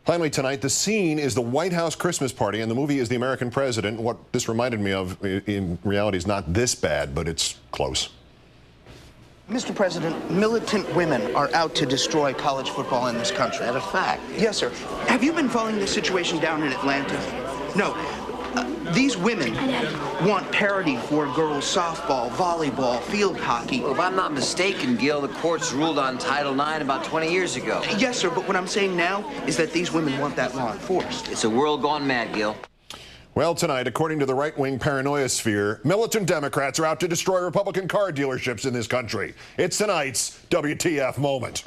Finally tonight, the scene is the White House Christmas party, and the movie is The American President. What this reminded me of, in reality, is not this bad, but it's close. Mr. President, militant women are out to destroy college football in this country. Is that a fact? Yes, sir. Have you been following this situation down in Atlanta? No. These women want parity for girls' softball, volleyball, field hockey. Well, if I'm not mistaken, Gil, the courts ruled on Title IX about 20 years ago. Yes, sir, but what I'm saying now is that these women want that law enforced. It's a world gone mad, Gil. Well, tonight, according to the right-wing paranoia sphere, militant Democrats are out to destroy Republican car dealerships in this country. It's tonight's WTF moment.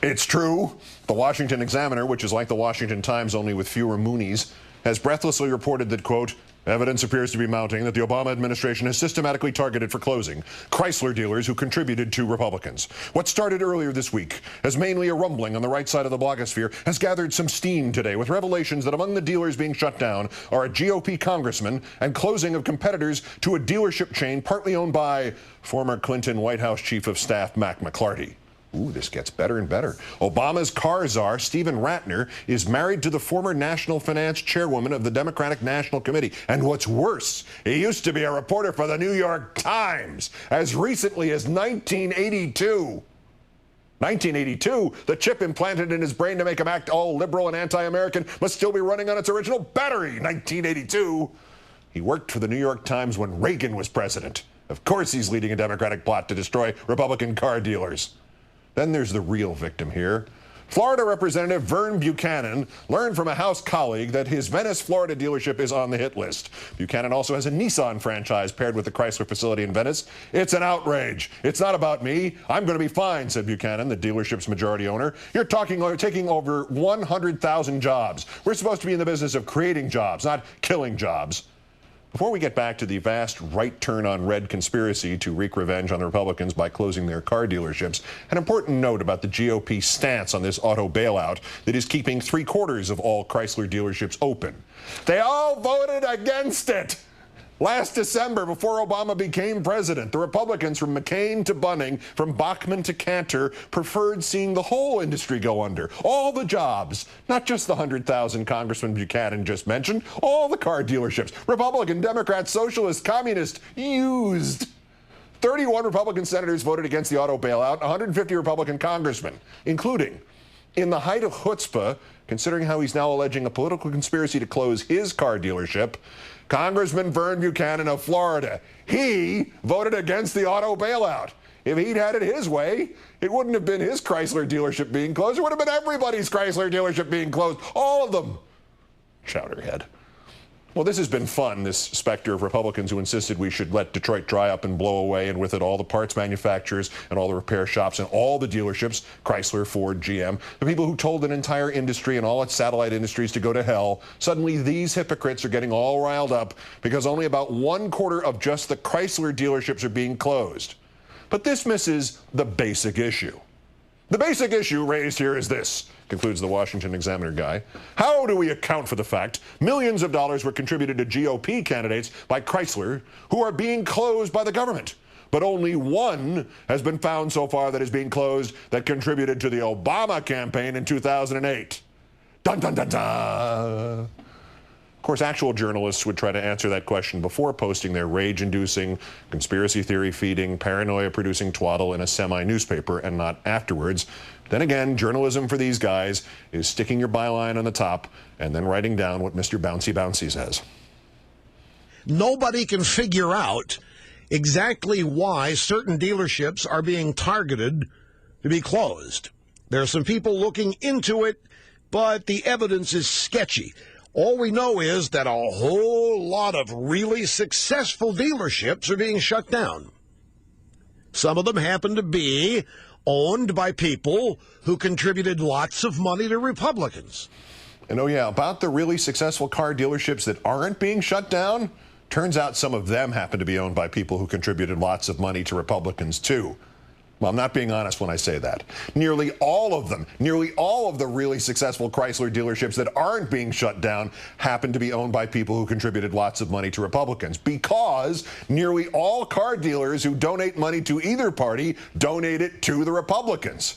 It's true. The Washington Examiner, which is like the Washington Times only with fewer Moonies, has breathlessly reported that, quote, evidence appears to be mounting that the Obama administration has systematically targeted for closing Chrysler dealers who contributed to Republicans. What started earlier this week as mainly a rumbling on the right side of the blogosphere has gathered some steam today with revelations that among the dealers being shut down are a GOP congressman and closing of competitors to a dealership chain partly owned by former Clinton White House Chief of Staff Mac McClarty. Ooh, this gets better and better. Obama's car czar, Stephen Ratner, is married to the former national finance chairwoman of the Democratic National Committee. And what's worse, he used to be a reporter for the New York Times as recently as 1982. 1982, the chip implanted in his brain to make him act all liberal and anti-American must still be running on its original battery. 1982. He worked for the New York Times when Reagan was president. Of course he's leading a Democratic plot to destroy Republican car dealers. Then there's the real victim here. Florida Representative Vern Buchanan learned from a House colleague that his Venice, Florida dealership is on the hit list. Buchanan also has a Nissan franchise paired with the Chrysler facility in Venice. It's an outrage. It's not about me. I'm going to be fine, said Buchanan, the dealership's majority owner. You're taking over 100,000 jobs. We're supposed to be in the business of creating jobs, not killing jobs. Before we get back to the vast right turn on red conspiracy to wreak revenge on the Republicans by closing their car dealerships, an important note about the GOP stance on this auto bailout that is keeping 3/4 of all Chrysler dealerships open. They all voted against it. Last December, before Obama became president, the Republicans from McCain to Bunning, from Bachmann to Cantor, preferred seeing the whole industry go under. All the jobs, not just the 100,000 Congressman Buchanan just mentioned, all the car dealerships, Republican, Democrat, Socialist, Communist, used. 31 Republican senators voted against the auto bailout, 150 Republican congressmen, including, in the height of chutzpah, considering how he's now alleging a political conspiracy to close his car dealership, Congressman Vern Buchanan of Florida, he voted against the auto bailout. If he'd had it his way, it wouldn't have been his Chrysler dealership being closed. It would have been everybody's Chrysler dealership being closed. All of them. Chowderhead. Well, this has been fun, this specter of Republicans who insisted we should let Detroit dry up and blow away, and with it all the parts manufacturers and all the repair shops and all the dealerships, Chrysler, Ford, GM, the people who told an entire industry and all its satellite industries to go to hell. Suddenly these hypocrites are getting all riled up because only about 1/4 of just the Chrysler dealerships are being closed. But this misses the basic issue. The basic issue raised here is this, concludes the Washington Examiner guy. How do we account for the fact millions of dollars were contributed to GOP candidates by Chrysler who are being closed by the government? But only one has been found so far that is being closed that contributed to the Obama campaign in 2008. Dun, dun, dun, dun. Of course, actual journalists would try to answer that question before posting their rage-inducing, conspiracy theory-feeding, paranoia-producing twaddle in a semi-newspaper and not afterwards. Then again, journalism for these guys is sticking your byline on the top and then writing down what Mr. Bouncy Bouncy says. Nobody can figure out exactly why certain dealerships are being targeted to be closed. There are some people looking into it, but the evidence is sketchy. All we know is that a whole lot of really successful dealerships are being shut down. Some of them happen to be owned by people who contributed lots of money to Republicans. And oh yeah, about the really successful car dealerships that aren't being shut down, turns out some of them happen to be owned by people who contributed lots of money to Republicans too. Well, I'm not being honest when I say that. Nearly all of them, nearly all of the really successful Chrysler dealerships that aren't being shut down happen to be owned by people who contributed lots of money to Republicans, because nearly all car dealers who donate money to either party donate it to the Republicans.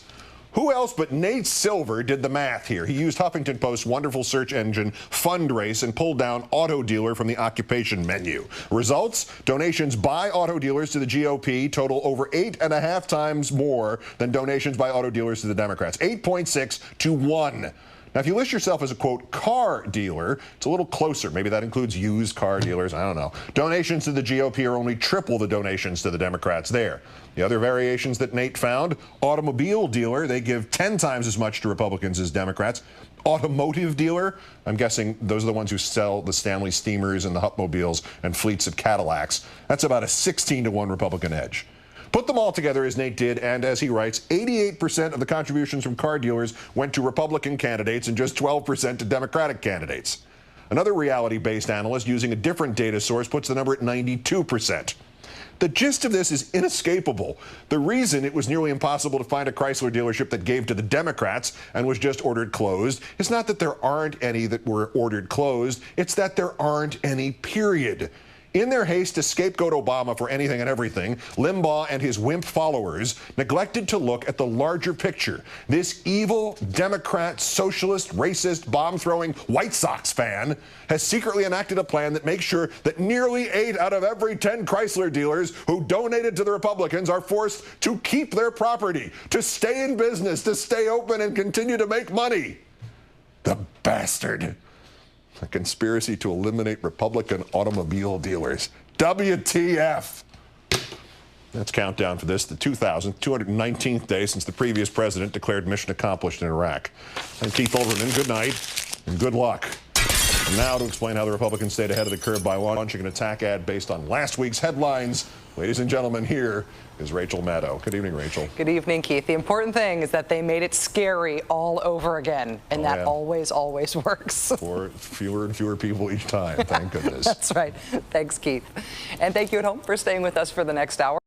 Who else but Nate Silver did the math here? He used Huffington Post's wonderful search engine Fundrace and pulled down auto dealer from the occupation menu. Results? Donations by auto dealers to the GOP total over 8.5 times more than donations by auto dealers to the Democrats. 8.6 to 1. Now, if you list yourself as a, quote, car dealer, it's a little closer. Maybe that includes used car dealers. I don't know. Donations to the GOP are only triple the donations to the Democrats there. The other variations that Nate found, automobile dealer, they give 10 times as much to Republicans as Democrats. Automotive dealer, I'm guessing those are the ones who sell the Stanley Steamers and the Hupmobiles and fleets of Cadillacs. That's about a 16 to 1 Republican edge. Put them all together, as Nate did, and as he writes, 88% of the contributions from car dealers went to Republican candidates and just 12% to Democratic candidates. Another reality-based analyst using a different data source puts the number at 92%. The gist of this is inescapable. The reason it was nearly impossible to find a Chrysler dealership that gave to the Democrats and was just ordered closed is not that there aren't any that were ordered closed, it's that there aren't any, period. In their haste to scapegoat Obama for anything and everything, Limbaugh and his wimp followers neglected to look at the larger picture. This evil, Democrat, socialist, racist, bomb-throwing White Sox fan has secretly enacted a plan that makes sure that nearly 8 out of every 10 Chrysler dealers who donated to the Republicans are forced to keep their property, to stay in business, to stay open and continue to make money. The bastard. A conspiracy to eliminate Republican automobile dealers. WTF. That's countdown for this, the 219th day since the previous president declared mission accomplished in Iraq. I'm Keith Olbermann. Good night and good luck. And now to explain how the Republicans stayed ahead of the curve by launching an attack ad based on last week's headlines, ladies and gentlemen, here is Rachel Maddow. Good evening, Rachel. Good evening, Keith. The important thing is that they made it scary all over again, and that always works. For fewer and fewer people each time, thank goodness. That's right. Thanks, Keith. And thank you at home for staying with us for the next hour.